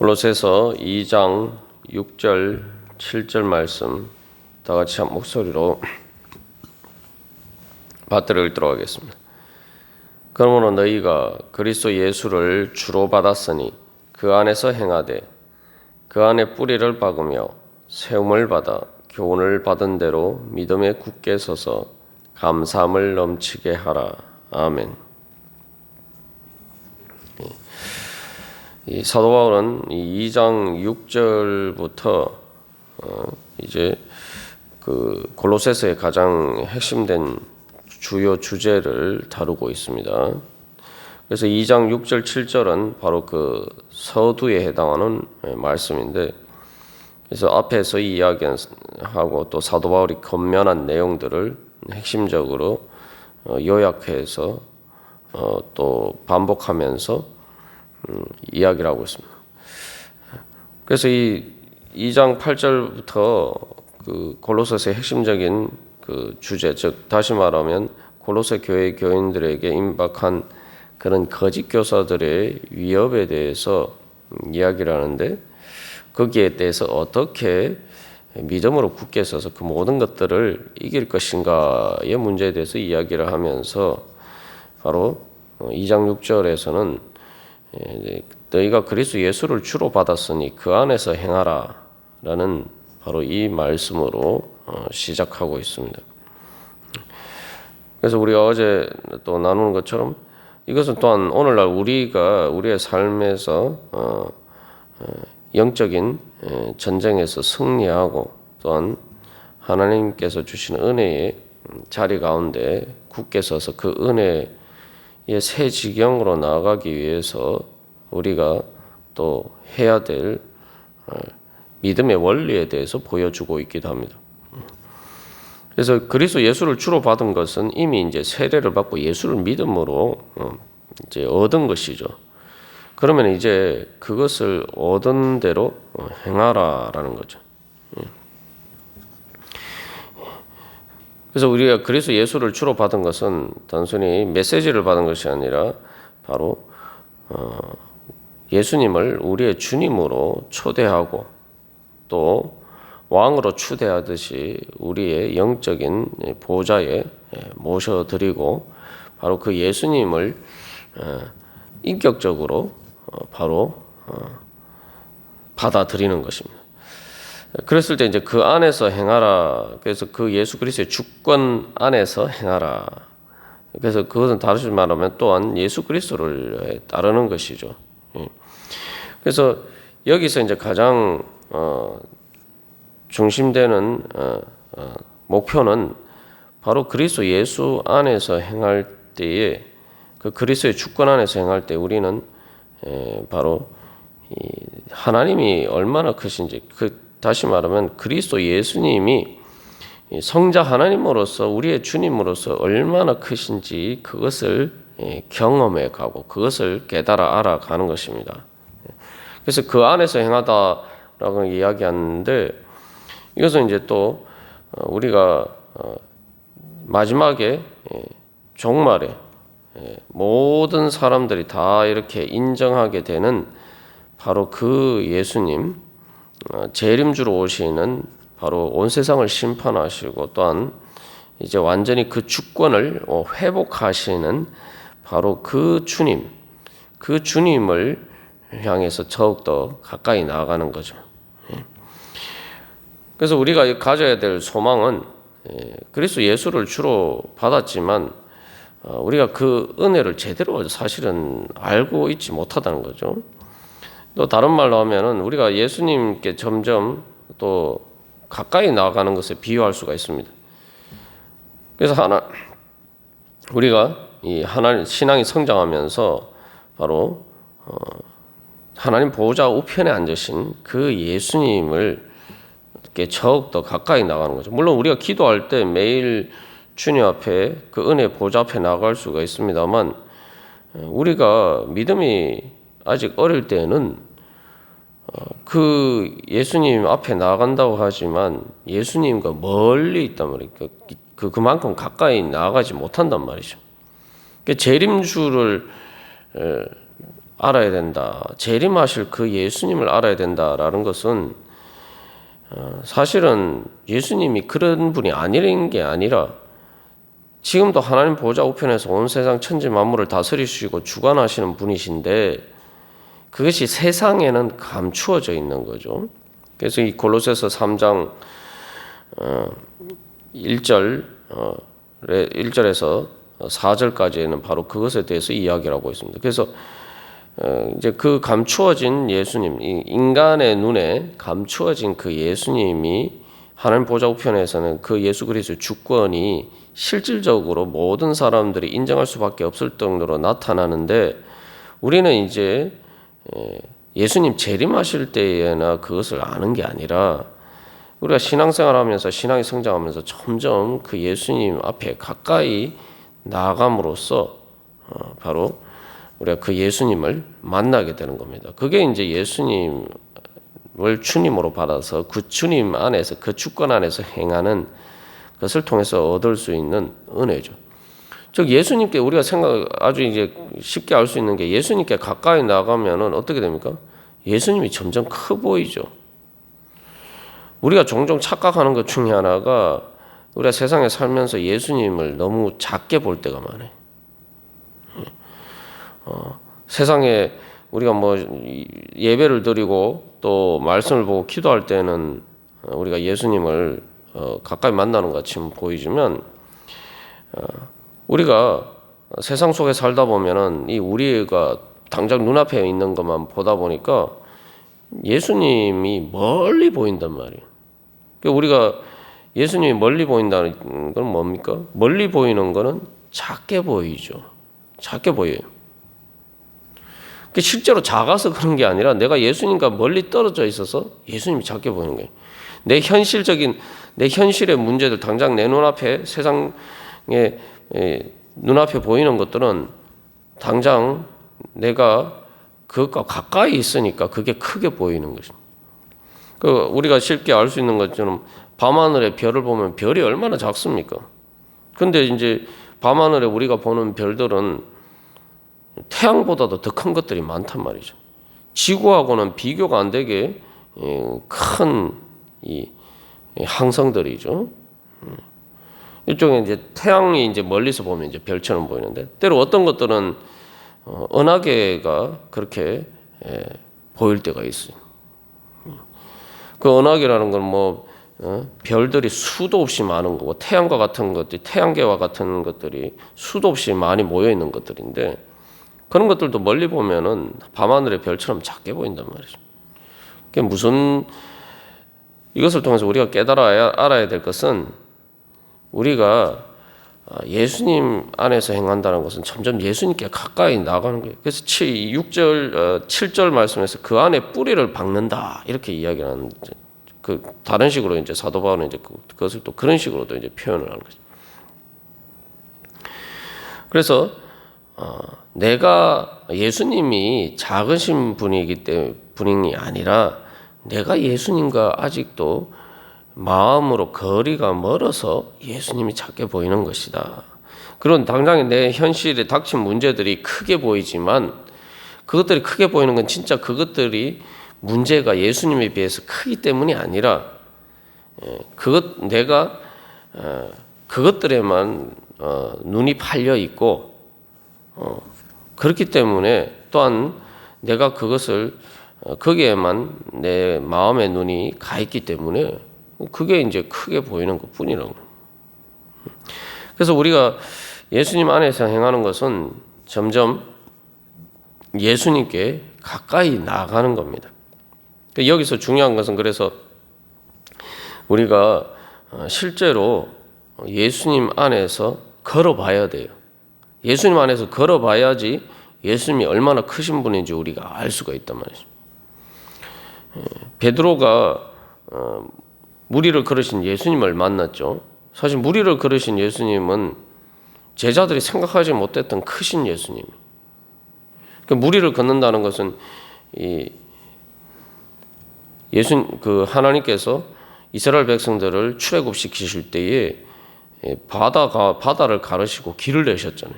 골로새서 2장 6절 7절 말씀 다 같이 한 목소리로 받들어 읽도록 하겠습니다. 그러므로 너희가 그리스도 예수를 주로 받았으니 그 안에서 행하되 그 안에 뿌리를 박으며 세움을 받아 교훈을 받은 대로 믿음에 굳게 서서 감사함을 넘치게 하라. 아멘. 이 사도 바울은 이 2장 6절부터 이제 그 골로새서의 가장 핵심된 주요 주제를 다루고 있습니다. 그래서 2장 6절 7절은 바로 그 서두에 해당하는 말씀인데, 그래서 앞에서 이야기하고 또 사도 바울이 권면한 내용들을 핵심적으로 요약해서 또 반복하면서 이야기를 하고 있습니다. 그래서 이 2장 8절부터 그 골로새서의 핵심적인 그 주제, 즉 다시 말하면 골로새 교회 교인들에게 임박한 그런 거짓 교사들의 위협에 대해서 이야기를 하는데, 거기에 대해서 어떻게 믿음으로 굳게 서서 그 모든 것들을 이길 것인가의 문제에 대해서 이야기를 하면서 바로 2장 6절에서는 너희가 그리스도 예수를 주로 받았으니 그 안에서 행하라 라는 바로 이 말씀으로 시작하고 있습니다. 그래서 우리가 어제 또 나누는 것처럼 이것은 또한 오늘날 우리의 삶에서 영적인 전쟁에서 승리하고 또한 하나님께서 주시는 은혜의 자리 가운데 굳게 서서 그 은혜의 새 지경으로 나아가기 위해서 우리가 또 해야 될 믿음의 원리에 대해서 보여주고 있기도 합니다. 그래서 그리스도 예수를 주로 받은 것은 이미 이제 세례를 받고 예수를 믿음으로 이제 얻은 것이죠. 그러면 이제 그것을 얻은 대로 행하라라는 거죠. 그래서 우리가 그리스도 예수를 주로 받은 것은 단순히 메시지를 받은 것이 아니라 바로 예수님을 우리의 주님으로 초대하고 또 왕으로 추대하듯이 우리의 영적인 보좌에 모셔드리고 바로 그 예수님을 인격적으로 바로 받아들이는 것입니다. 그랬을 때 이제 그 안에서 행하라. 그래서 그 예수 그리스도의 주권 안에서 행하라. 그래서 그것은 다시 말하면 또한 예수 그리스도를 따르는 것이죠. 그래서 여기서 이제 가장 중심되는 목표는 바로 그리스도 예수 안에서 행할 때에 그 그리스도의 주권 안에서 행할 때 우리는 바로 하나님이 얼마나 크신지, 다시 말하면 그리스도 예수님이 성자 하나님으로서 우리의 주님으로서 얼마나 크신지 그것을 경험해 가고 그것을 깨달아 알아가는 것입니다. 그래서 그 안에서 행하다라고 이야기하는데, 이것은 이제 또 우리가 마지막에 종말에 모든 사람들이 다 이렇게 인정하게 되는 바로 그 예수님, 재림주로 오시는 바로 온 세상을 심판하시고 또한 이제 완전히 그 주권을 회복하시는 바로 그 주님, 그 주님을 향해서 더욱더 가까이 나아가는 거죠. 그래서 우리가 가져야 될 소망은 그리스도 예수를 주로 받았지만 우리가 그 은혜를 제대로 사실은 알고 있지 못하다는 거죠. 또 다른 말로 하면은 우리가 예수님께 점점 또 가까이 나아가는 것에 비유할 수가 있습니다. 그래서 우리가 이 하나님 신앙이 성장하면서 바로 하나님 보호자 우편에 앉으신 그 예수님을 이렇게 더욱더 가까이 나가는 거죠. 물론 우리가 기도할 때 매일 주님 앞에 그 은혜 보좌 앞에 나갈 수가 있습니다만, 우리가 믿음이 아직 어릴 때는 그 예수님 앞에 나간다고 하지만 예수님과 멀리 있단 말이에요. 그만큼 가까이 나아가지 못한단 말이죠. 재림주를 알아야 된다. 재림하실 그 예수님을 알아야 된다라는 것은 사실은 예수님이 그런 분이 아니라는 게 아니라 지금도 하나님 보좌 우편에서 온 세상 천지 만물을 다스리시고 주관하시는 분이신데 그것이 세상에는 감추어져 있는 거죠. 그래서 이 골로새서 3장 1절에서 4절까지는 바로 그것에 대해서 이야기를 하고 있습니다. 그래서 이제 그 감추어진 예수님, 인간의 눈에 감추어진 그 예수님이 하나님 보좌 우편에서는 그 예수 그리스도의 주권이 실질적으로 모든 사람들이 인정할 수밖에 없을 정도로 나타나는데 우리는 이제 예수님 재림하실 때에나 그것을 아는 게 아니라 우리가 신앙생활하면서 신앙이 성장하면서 점점 그 예수님 앞에 가까이 나아감으로써 바로 우리가 그 예수님을 만나게 되는 겁니다. 그게 이제 예수님을 주님으로 받아서 그 주님 안에서 그 주권 안에서 행하는 것을 통해서 얻을 수 있는 은혜죠. 즉 예수님께 우리가 아주 이제 쉽게 알 수 있는 게 예수님께 가까이 나가면은 어떻게 됩니까? 예수님이 점점 커 보이죠. 우리가 종종 착각하는 것 중에 하나가 우리가 세상에 살면서 예수님을 너무 작게 볼 때가 많아요. 세상에 우리가 뭐 예배를 드리고 또 말씀을 보고 기도할 때는 우리가 예수님을 가까이 만나는 것 같이 보이지만 우리가 세상 속에 살다 보면은 이 우리가 당장 눈앞에 있는 것만 보다 보니까 예수님이 멀리 보인단 말이에요. 그러니까 우리가 예수님이 멀리 보인다는 건 뭡니까? 멀리 보이는 거는 작게 보이죠. 작게 보여요. 실제로 작아서 그런 게 아니라 내가 예수님과 멀리 떨어져 있어서 예수님이 작게 보이는 거예요. 내 현실의 문제들 당장 내 눈앞에 세상에 눈앞에 보이는 것들은 당장 내가 그것과 가까이 있으니까 그게 크게 보이는 것입니다. 우리가 쉽게 알 수 있는 것처럼 밤하늘의 별을 보면 별이 얼마나 작습니까? 근데 이제 밤하늘에 우리가 보는 별들은 태양보다도 더 큰 것들이 많단 말이죠. 지구하고는 비교가 안 되게 큰 이 항성들이죠. 일종의 이제 태양이 이제 멀리서 보면 이제 별처럼 보이는데 때로 어떤 것들은 은하계가 그렇게 보일 때가 있어요. 그 은하계라는 건 뭐 별들이 수도 없이 많은 거고 태양과 같은 것들이 태양계와 같은 것들이 수도 없이 많이 모여 있는 것들인데 그런 것들도 멀리 보면은 밤하늘의 별처럼 작게 보인단 말이죠. 그게 이것을 통해서 우리가 알아야 될 것은 우리가 예수님 안에서 행한다는 것은 점점 예수님께 가까이 나가는 거예요. 그래서 7절 말씀에서 그 안에 뿌리를 박는다 이렇게 이야기를 하는 그 다른 식으로 이제 사도 바울은 이제 그것을 또 그런 식으로도 이제 표현을 하는 거죠. 그래서 내가 예수님이 작으신 분이 아니라 내가 예수님과 아직도 마음으로 거리가 멀어서 예수님이 작게 보이는 것이다. 그런 당장에 내 현실에 닥친 문제들이 크게 보이지만 그것들이 크게 보이는 건 진짜 그것들이 문제가 예수님에 비해서 크기 때문이 아니라 내가 그것들에만 눈이 팔려 있고 그렇기 때문에 또한 내가 그것을 거기에만 내 마음의 눈이 가 있기 때문에 그게 이제 크게 보이는 것 뿐이라고. 그래서 우리가 예수님 안에서 행하는 것은 점점 예수님께 가까이 나아가는 겁니다. 여기서 중요한 것은 그래서 우리가 실제로 예수님 안에서 걸어봐야 돼요. 예수님 안에서 걸어봐야지 예수님이 얼마나 크신 분인지 우리가 알 수가 있단 말이죠. 베드로가 무리를 걸으신 예수님을 만났죠. 사실 무리를 걸으신 예수님은 제자들이 생각하지 못했던 크신 예수님. 무리를 걷는다는 것은 하나님께서 이스라엘 백성들을 출애굽시키실 때에 바다를 가르시고 길을 내셨잖아요.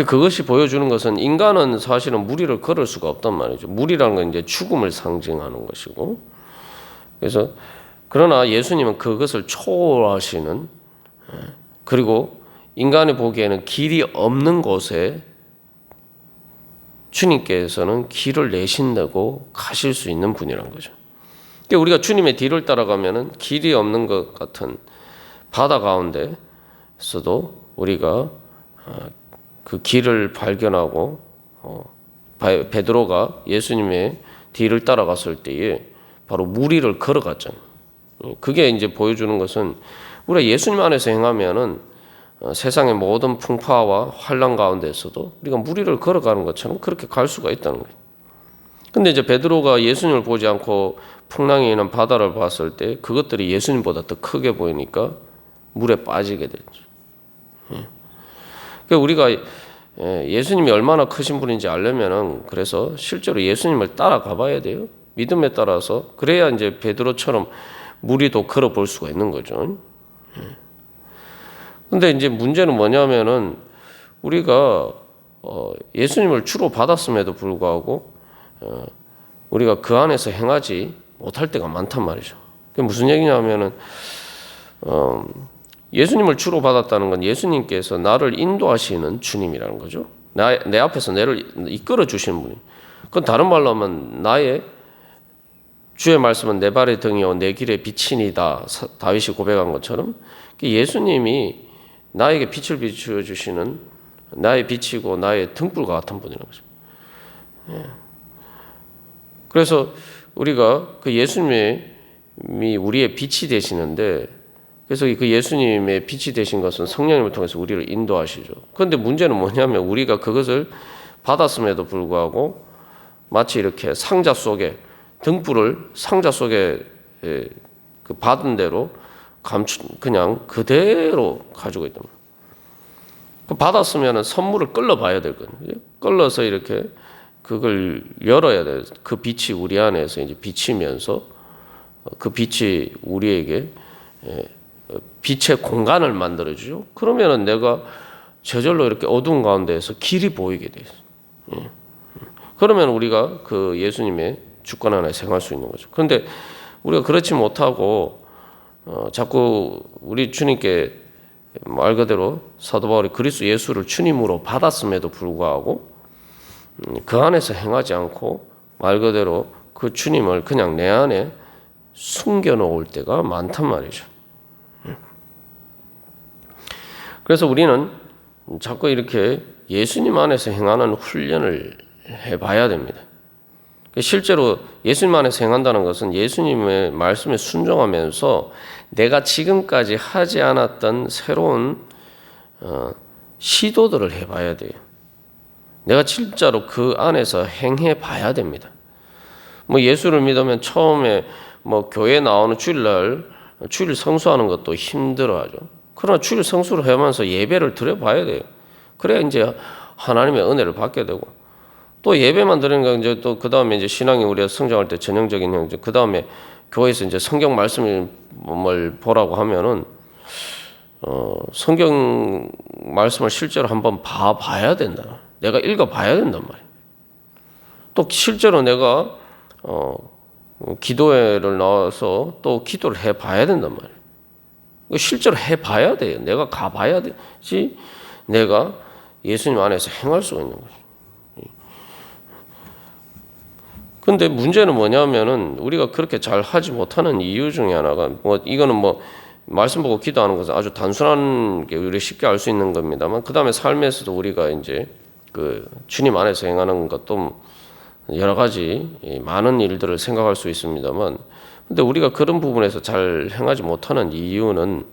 그것이 보여주는 것은 인간은 사실은 무리를 걸을 수가 없단 말이죠. 무리라는 건 이제 죽음을 상징하는 것이고, 그래서 그러나 예수님은 그것을 초월하시는, 그리고 인간이 보기에는 길이 없는 곳에 주님께서는 길을 내신다고 가실 수 있는 분이란 거죠. 그러니까 우리가 주님의 뒤를 따라가면은 길이 없는 것 같은 바다 가운데서도 우리가 그 길을 발견하고, 베드로가 예수님의 뒤를 따라갔을 때에 바로 무리를 걸어갔잖아요. 그게 이제 보여주는 것은 우리가 예수님 안에서 행하면은 세상의 모든 풍파와 환란 가운데서도 우리가 무리를 걸어가는 것처럼 그렇게 갈 수가 있다는 거예요. 근데 이제 베드로가 예수님을 보지 않고 풍랑이 있는 바다를 봤을 때 그것들이 예수님보다 더 크게 보이니까 물에 빠지게 되죠. 그러니까 우리가 예수님이 얼마나 크신 분인지 알려면은 그래서 실제로 예수님을 따라가 봐야 돼요. 믿음에 따라서. 그래야 이제 베드로처럼 무리도 걸어 볼 수가 있는 거죠. 근데 이제 문제는 뭐냐면은 우리가 예수님을 주로 받았음에도 불구하고 우리가 그 안에서 행하지 못할 때가 많단 말이죠. 그게 무슨 얘기냐면은 예수님을 주로 받았다는 건 예수님께서 나를 인도하시는 주님이라는 거죠. 내 앞에서 나를 이끌어 주시는 분이. 그건 다른 말로 하면 나의 주의 말씀은 내 발의 등이요 내 길의 빛이니다. 다윗이 고백한 것처럼 예수님이 나에게 빛을 비추어 주시는 나의 빛이고 나의 등불과 같은 분이라는 거죠. 그래서 우리가 그 예수님이 우리의 빛이 되시는데, 그래서 그 예수님의 빛이 되신 것은 성령님을 통해서 우리를 인도하시죠. 그런데 문제는 뭐냐면 우리가 그것을 받았음에도 불구하고 마치 이렇게 상자 속에 등불을 상자 속에 그 받은 대로 그냥 그대로 가지고 있단 말이에요. 받았으면 선물을 끌어봐야 될 거예요. 끌어서 이렇게 그걸 열어야 돼요. 그 빛이 우리 안에서 이제 비치면서 그 빛이 우리에게 빛의 공간을 만들어주죠. 그러면은 내가 저절로 이렇게 어두운 가운데에서 길이 보이게 돼 있어요. 그러면 우리가 그 예수님의 주권 안에 생활할 수 있는 거죠. 그런데 우리가 그렇지 못하고 자꾸 우리 주님께 말 그대로 사도 바울이 그리스도 예수를 주님으로 받았음에도 불구하고 그 안에서 행하지 않고 말 그대로 그 주님을 그냥 내 안에 숨겨놓을 때가 많단 말이죠. 그래서 우리는 자꾸 이렇게 예수님 안에서 행하는 훈련을 해봐야 됩니다. 실제로 예수님 안에서 행한다는 것은 예수님의 말씀에 순종하면서 내가 지금까지 하지 않았던 새로운 시도들을 해봐야 돼요. 내가 진짜로 그 안에서 행해봐야 됩니다. 뭐 예수를 믿으면 처음에 뭐 교회 나오는 주일날 주일 성수하는 것도 힘들어하죠. 그러나 주일 성수를 하면서 예배를 드려봐야 돼요. 그래야 이제 하나님의 은혜를 받게 되고, 또 예배만 드리는 건 이제 또 그 다음에 이제 신앙이 우리가 성장할 때 전형적인 형제, 그 다음에 교회에서 이제 성경 말씀을 보라고 하면은 성경 말씀을 실제로 한번 봐야 된다. 내가 읽어봐야 된단 말이에요. 또 실제로 내가 기도회를 나와서 또 기도를 해봐야 된단 말이에요. 실제로 해봐야 돼요. 내가 가봐야 되지 내가 예수님 안에서 행할 수가 있는 거죠. 근데 문제는 뭐냐면은 우리가 그렇게 잘 하지 못하는 이유 중에 하나가 이거는 말씀 보고 기도하는 것은 아주 단순한 게 우리 쉽게 알 수 있는 겁니다만, 그 다음에 삶에서도 우리가 이제 그 주님 안에서 행하는 것도 여러 가지 많은 일들을 생각할 수 있습니다만, 근데 우리가 그런 부분에서 잘 행하지 못하는 이유는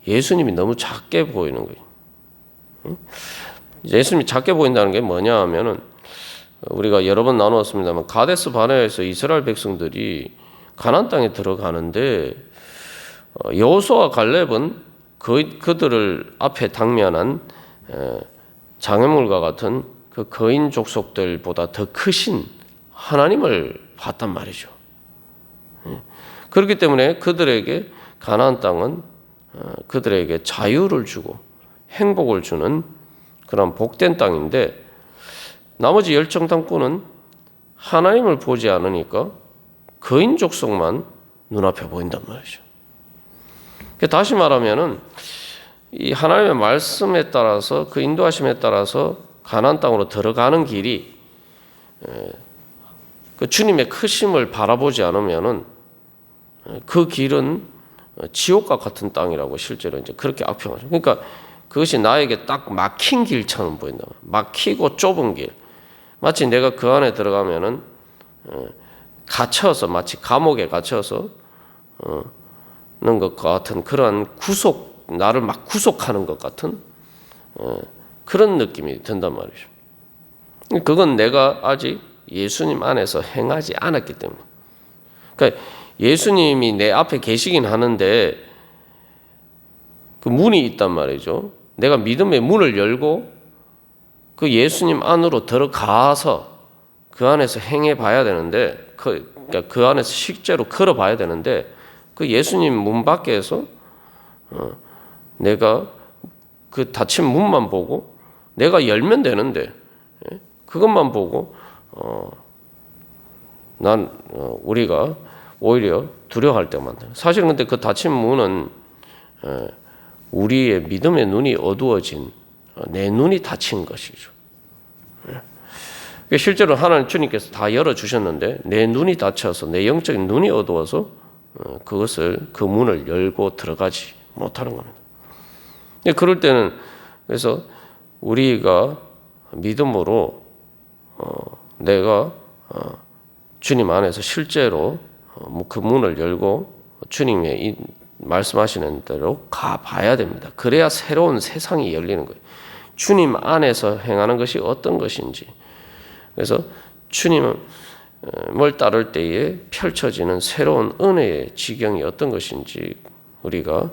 예수님이 너무 작게 보이는 거예요. 예수님이 작게 보인다는 게 뭐냐 하면은 우리가 여러 번 나누었습니다만 가데스 바네아에서 이스라엘 백성들이 가나안 땅에 들어가는데 여호수아와 갈렙은 그들을 앞에 당면한 장애물과 같은 그 거인 족속들보다 더 크신 하나님을 봤단 말이죠. 그렇기 때문에 그들에게 가나안 땅은 그들에게 자유를 주고 행복을 주는 그런 복된 땅인데 나머지 열정탐꾼은 하나님을 보지 않으니까 거인 족속만 눈앞에 보인단 말이죠. 다시 말하면은 이 하나님의 말씀에 따라서 그 인도하심에 따라서 가나안 땅으로 들어가는 길이 그 주님의 크심을 바라보지 않으면은 그 길은 지옥과 같은 땅이라고 실제로 이제 그렇게 악평하죠. 그러니까 그것이 나에게 딱 막힌 길처럼 보인다. 막히고 좁은 길. 마치 내가 그 안에 들어가면은 갇혀서 마치 감옥에 갇혀서 는 것과 같은 그러한 나를 막 구속하는 것 같은 그런 느낌이 든단 말이죠. 그건 내가 아직 예수님 안에서 행하지 않았기 때문에. 그러니까 예수님이 내 앞에 계시긴 하는데 그 문이 있단 말이죠. 내가 믿음의 문을 열고 그 예수님 안으로 들어가서 그 안에서 행해 봐야 되는데 그러니까 그 안에서 실제로 걸어 봐야 되는데 그 예수님 문 밖에서 내가 그 닫힌 문만 보고 내가 열면 되는데 그것만 보고 우리가 오히려 두려워할 때가 많다. 사실은 근데 그 닫힌 문은 우리의 믿음의 눈이 어두워진 내 눈이 닫힌 것이죠. 실제로 하나님 주님께서 다 열어주셨는데 내 눈이 닫혀서 내 영적인 눈이 어두워서 그 문을 열고 들어가지 못하는 겁니다. 그럴 때는 그래서 우리가 믿음으로 내가 주님 안에서 실제로 그 문을 열고 주님의 말씀하시는 대로 가봐야 됩니다. 그래야 새로운 세상이 열리는 거예요. 주님 안에서 행하는 것이 어떤 것인지. 그래서 주님을 따를 때에 펼쳐지는 새로운 은혜의 지경이 어떤 것인지 우리가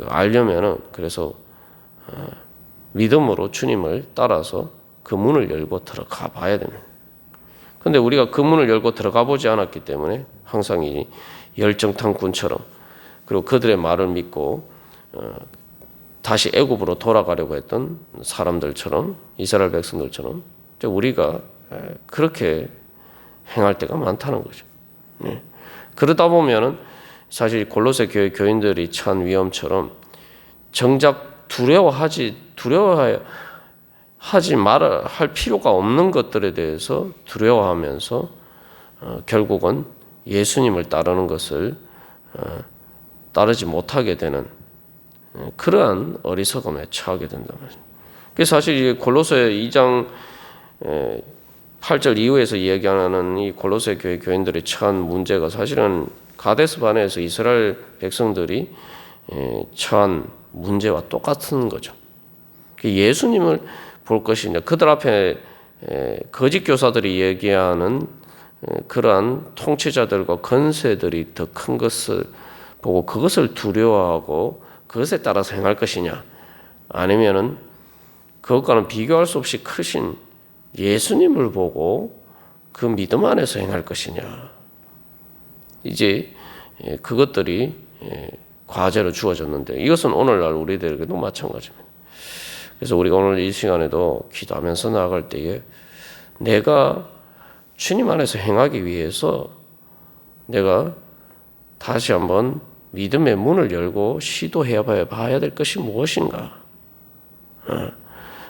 알려면은 그래서 믿음으로 주님을 따라서 그 문을 열고 들어가 봐야 됩니다. 그런데 우리가 그 문을 열고 들어가 보지 않았기 때문에 항상 이 열정탐꾼처럼 그리고 그들의 말을 믿고 다시 애굽으로 돌아가려고 했던 사람들처럼 이스라엘 백성들처럼 우리가 그렇게 행할 때가 많다는 거죠. 그러다 보면은 사실 골로새 교회 교인들이 처한 위험처럼 정작 두려워하지 말아야 할 필요가 없는 것들에 대해서 두려워하면서 결국은 예수님을 따르는 것을 따르지 못하게 되는 그러한 어리석음에 처하게 된다는 거죠. 그래서 사실 골로새 2장 8절 이후에서 이야기하는 이 골로새 교회 교인들이 처한 문제가 사실은 가데스 바네에서 이스라엘 백성들이 처한 문제와 똑같은 거죠. 예수님을 볼 것이냐, 그들 앞에 거짓 교사들이 얘기하는 그러한 통치자들과 권세들이 더 큰 것을 보고 그것을 두려워하고 그것에 따라서 행할 것이냐, 아니면은 그것과는 비교할 수 없이 크신 예수님을 보고 그 믿음 안에서 행할 것이냐. 이제 그것들이 과제로 주어졌는데 이것은 오늘날 우리들에게도 마찬가지입니다. 그래서 우리가 오늘 이 시간에도 기도하면서 나아갈 때에 내가 주님 안에서 행하기 위해서 내가 다시 한번 믿음의 문을 열고 시도해 봐야 될 것이 무엇인가?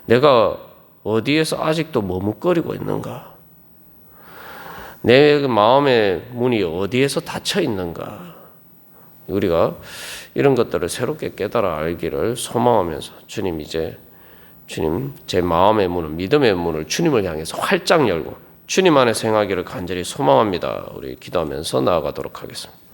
내가 어디에서 아직도 머뭇거리고 있는가? 내 마음의 문이 어디에서 닫혀 있는가? 우리가 이런 것들을 새롭게 깨달아 알기를 소망하면서 주님 제 마음의 문을 믿음의 문을 주님을 향해서 활짝 열고 주님 안에서 행하기를 간절히 소망합니다. 우리 기도하면서 나아가도록 하겠습니다.